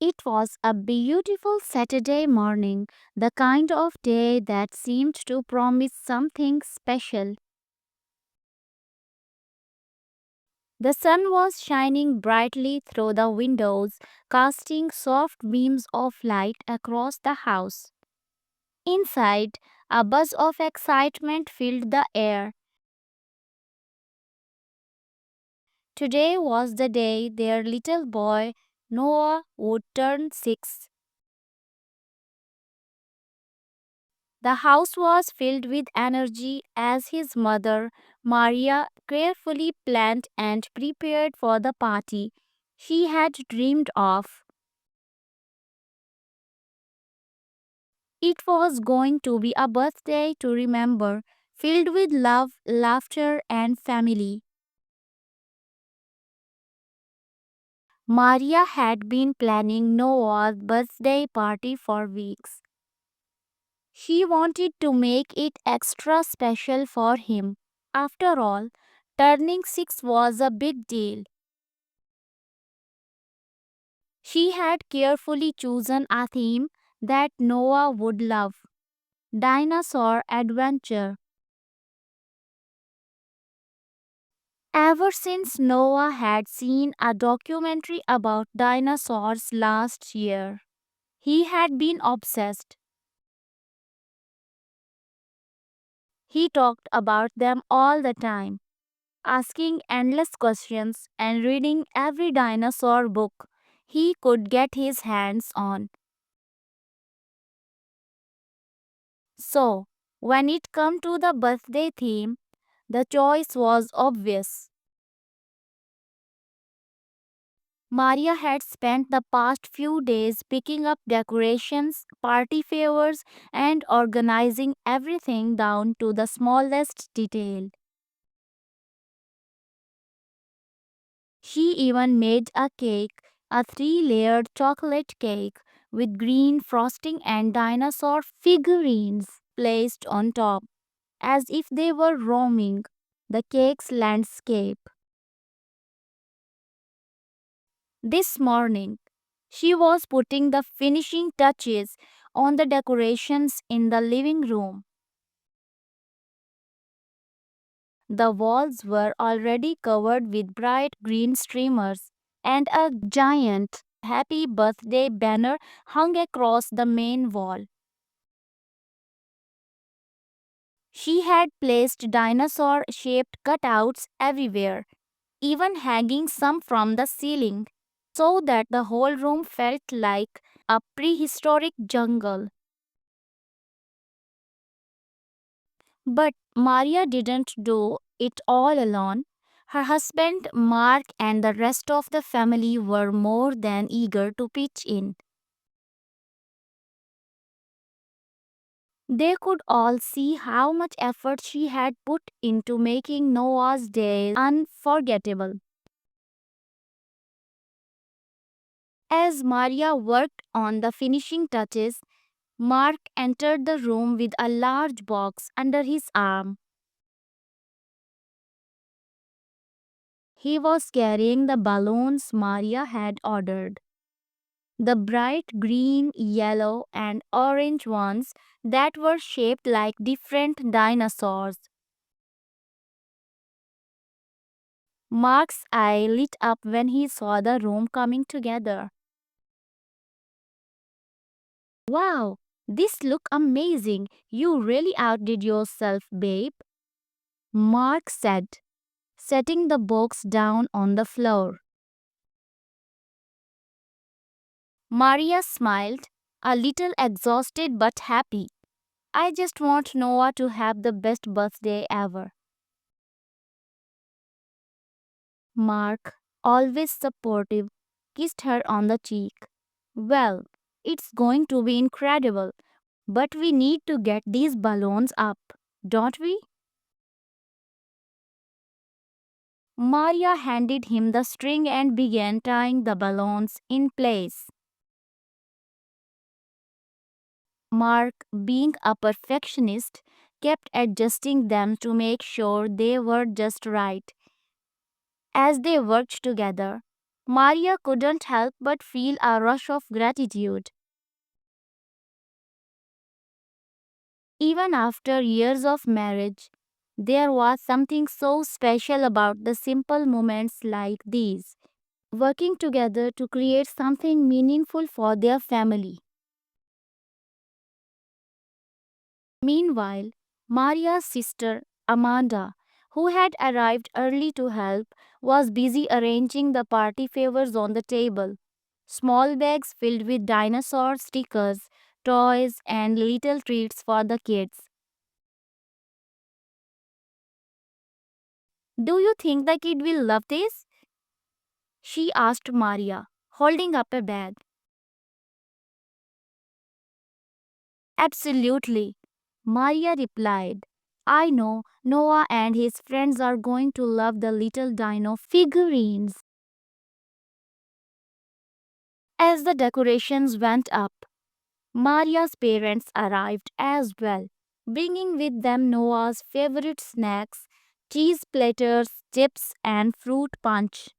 It was a beautiful Saturday morning, the kind of day that seemed to promise something special. The sun was shining brightly through the windows, casting soft beams of light across the house. Inside, a buzz of excitement filled the air. Today was the day their little boy, Noah, would turn 6. The house was filled with energy as his mother, Maria, carefully planned and prepared for the party she had dreamed of. It was going to be a birthday to remember, filled with love, laughter, and family. Maria had been planning Noah's birthday party for weeks. She wanted to make it extra special for him. After all, turning 6 was a big deal. She had carefully chosen a theme that Noah would love: Dinosaur Adventure. Ever since Noah had seen a documentary about dinosaurs last year, he had been obsessed. He talked about them all the time, asking endless questions and reading every dinosaur book he could get his hands on. So, when it came to the birthday theme, the choice was obvious. Maria had spent the past few days picking up decorations, party favors, and organizing everything down to the smallest detail. She even made a cake, a 3-layered chocolate cake with green frosting and dinosaur figurines placed on top, as if they were roaming the cake's landscape. This morning, she was putting the finishing touches on the decorations in the living room. The walls were already covered with bright green streamers, and a giant happy birthday banner hung across the main wall. She had placed dinosaur shaped cutouts everywhere, even hanging some from the ceiling, so that the whole room felt like a prehistoric jungle. But Maria didn't do it all alone. Her husband, Mark, and the rest of the family were more than eager to pitch in. They could all see how much effort she had put into making Noah's day unforgettable. As Maria worked on the finishing touches, Mark entered the room with a large box under his arm. He was carrying the balloons Maria had ordered, the bright green, yellow, and orange ones that were shaped like different dinosaurs. Mark's eye lit up when he saw the room coming together. Wow, this look amazing. You really outdid yourself, babe, Mark said, setting the box down on the floor. Maria smiled, a little exhausted but happy. I just want Noah to have the best birthday ever. Mark, always supportive, kissed her on the cheek. Well, it's going to be incredible, but we need to get these balloons up, don't we? Maria handed him the string and began tying the balloons in place. Mark, being a perfectionist, kept adjusting them to make sure they were just right. As they worked together, Maria couldn't help but feel a rush of gratitude. Even after years of marriage, there was something so special about the simple moments like these, working together to create something meaningful for their family. Meanwhile, Maria's sister, Amanda, who had arrived early to help, was busy arranging the party favors on the table. Small bags filled with dinosaur stickers, toys, and little treats for the kids. Do you think the kid will love this? She asked Maria, holding up a bag. Absolutely, Maria replied. I know Noah and his friends are going to love the little dino figurines. As the decorations went up, Maria's parents arrived as well, bringing with them Noah's favorite snacks, cheese platters, chips, and fruit punch.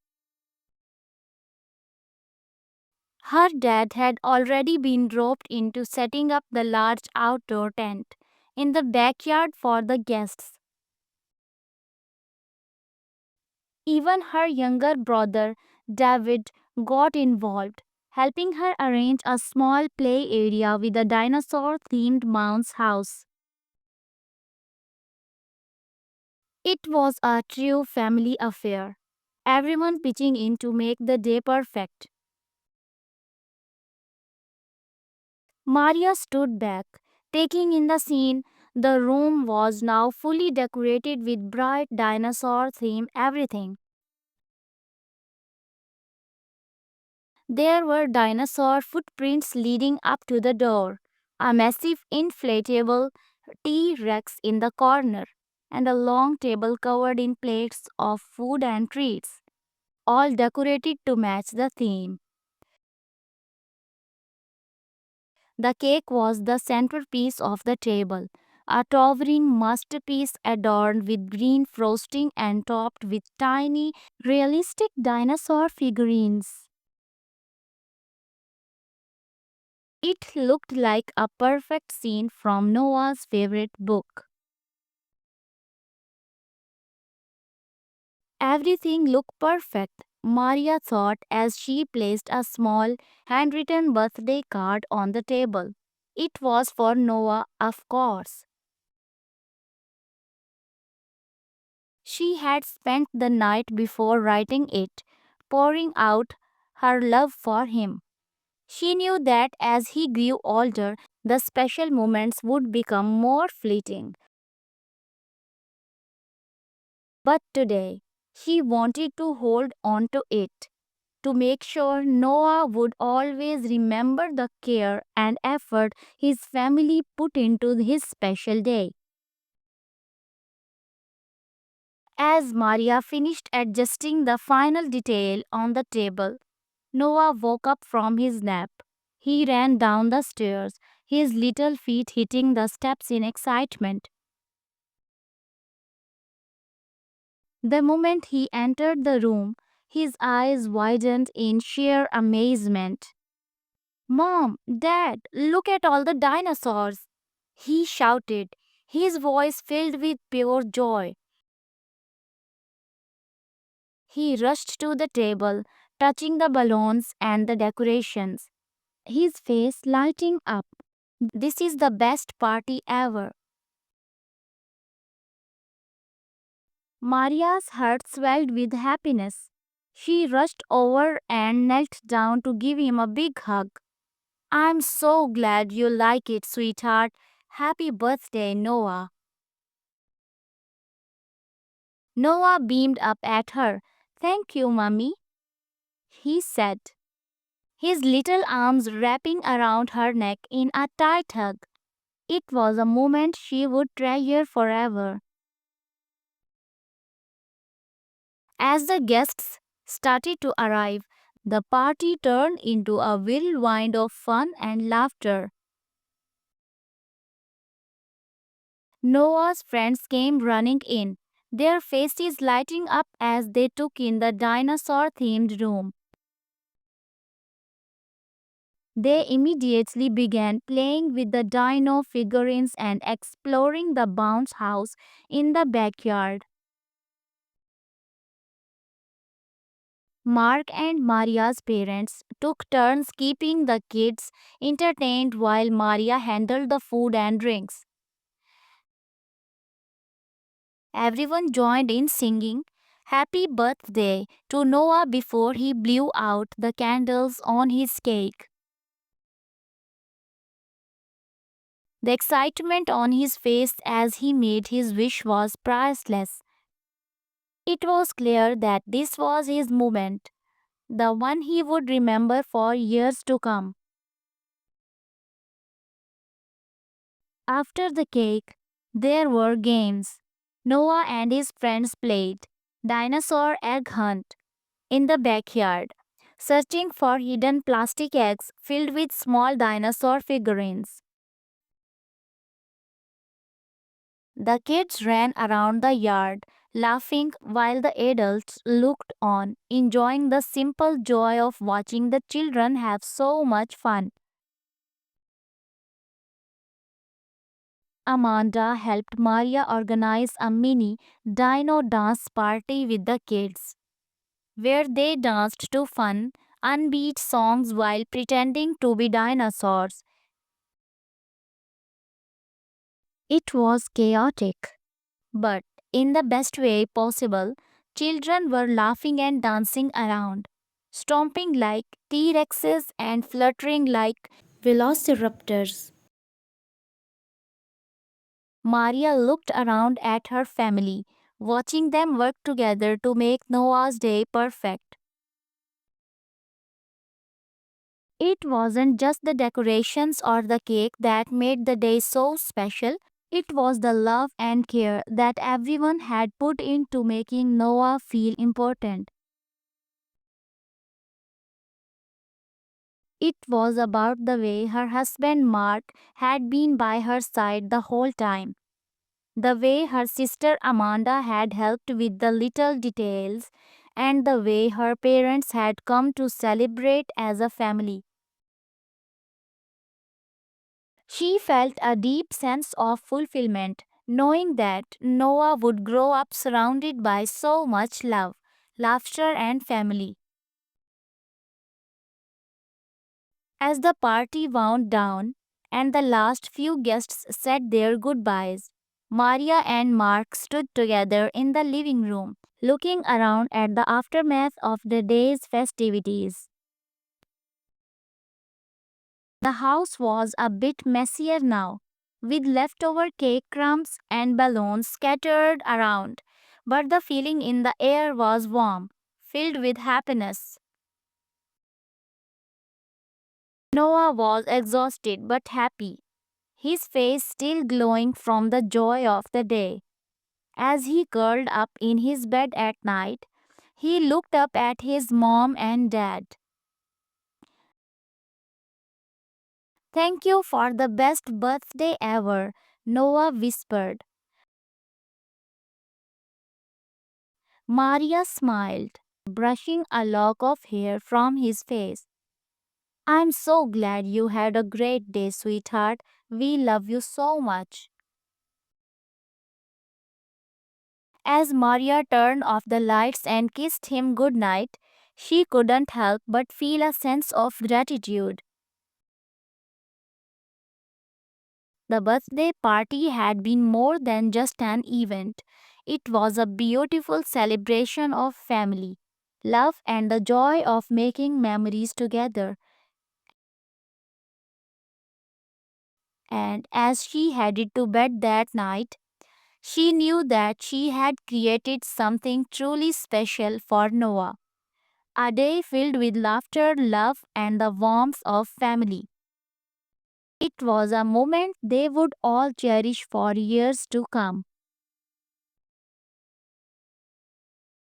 Her dad had already been roped into setting up the large outdoor tent in the backyard for the guests. Even her younger brother, David, got involved, helping her arrange a small play area with a dinosaur themed mouse house. It was a true family affair, everyone pitching in to make the day perfect. Maria stood back, taking in the scene. The room was now fully decorated with bright dinosaur themed everything. There were dinosaur footprints leading up to the door, a massive inflatable T Rex in the corner, and a long table covered in plates of food and treats, all decorated to match the theme. The cake was the centerpiece of the table, a towering masterpiece adorned with green frosting and topped with tiny, realistic dinosaur figurines. It looked like a perfect scene from Noah's favorite book. Everything looked perfect, Maria thought as she placed a small, handwritten birthday card on the table. It was for Noah, of course. She had spent the night before writing it, pouring out her love for him. She knew that as he grew older, the special moments would become more fleeting. But today, she wanted to hold on to it, to make sure Noah would always remember the care and effort his family put into his special day. As Maria finished adjusting the final detail on the table, Noah woke up from his nap. He ran down the stairs, his little feet hitting the steps in excitement. The moment he entered the room, his eyes widened in sheer amazement. Mom, Dad, look at all the dinosaurs! He shouted, his voice filled with pure joy. He rushed to the table, touching the balloons and the decorations, his face lighting up. This is the best party ever. Maria's heart swelled with happiness. She rushed over and knelt down to give him a big hug. I'm so glad you like it, sweetheart. Happy birthday, Noah. Noah beamed up at her. Thank you, Mummy, he said, his little arms wrapping around her neck in a tight hug. It was a moment she would treasure forever. As the guests started to arrive, the party turned into a whirlwind of fun and laughter. Noah's friends came running in, their faces lighting up as they took in the dinosaur themed room. They immediately began playing with the dino figurines and exploring the bounce house in the backyard. Mark and Maria's parents took turns keeping the kids entertained while Maria handled the food and drinks. Everyone joined in singing Happy Birthday to Noah before he blew out the candles on his cake. The excitement on his face as he made his wish was priceless. It was clear that this was his moment, the one he would remember for years to come. After the cake, there were games. Noah and his friends played Dinosaur Egg Hunt in the backyard, searching for hidden plastic eggs filled with small dinosaur figurines. The kids ran around the yard, laughing while the adults looked on, enjoying the simple joy of watching the children have so much fun. Amanda helped Maria organize a mini dino dance party with the kids, where they danced to fun, unbeat songs while pretending to be dinosaurs. It was chaotic, but in the best way possible. Children were laughing and dancing around, stomping like T Rexes and fluttering like velociraptors. Maria looked around at her family, watching them work together to make Noah's day perfect. It wasn't just the decorations or the cake that made the day so special, it was the love and care that everyone had put into making Noah feel important. It was about the way her husband Mark had been by her side the whole time, the way her sister Amanda had helped with the little details, and the way her parents had come to celebrate as a family. She felt a deep sense of fulfillment, knowing that Noah would grow up surrounded by so much love, laughter, and family. As the party wound down and the last few guests said their goodbyes, Maria and Mark stood together in the living room, looking around at the aftermath of the day's festivities. The house was a bit messier now, with leftover cake crumbs and balloons scattered around, but the feeling in the air was warm, filled with happiness. Noah was exhausted but happy, his face still glowing from the joy of the day. As he curled up in his bed at night, he looked up at his mom and dad. Thank you for the best birthday ever, Noah whispered. Maria smiled, brushing a lock of hair from his face. I'm so glad you had a great day, sweetheart. We love you so much. As Maria turned off the lights and kissed him goodnight, she couldn't help but feel a sense of gratitude. The birthday party had been more than just an event. It was a beautiful celebration of family, love, and the joy of making memories together. And as she headed to bed that night, she knew that she had created something truly special for Noah. A day filled with laughter, love, and the warmth of family. It was a moment they would all cherish for years to come.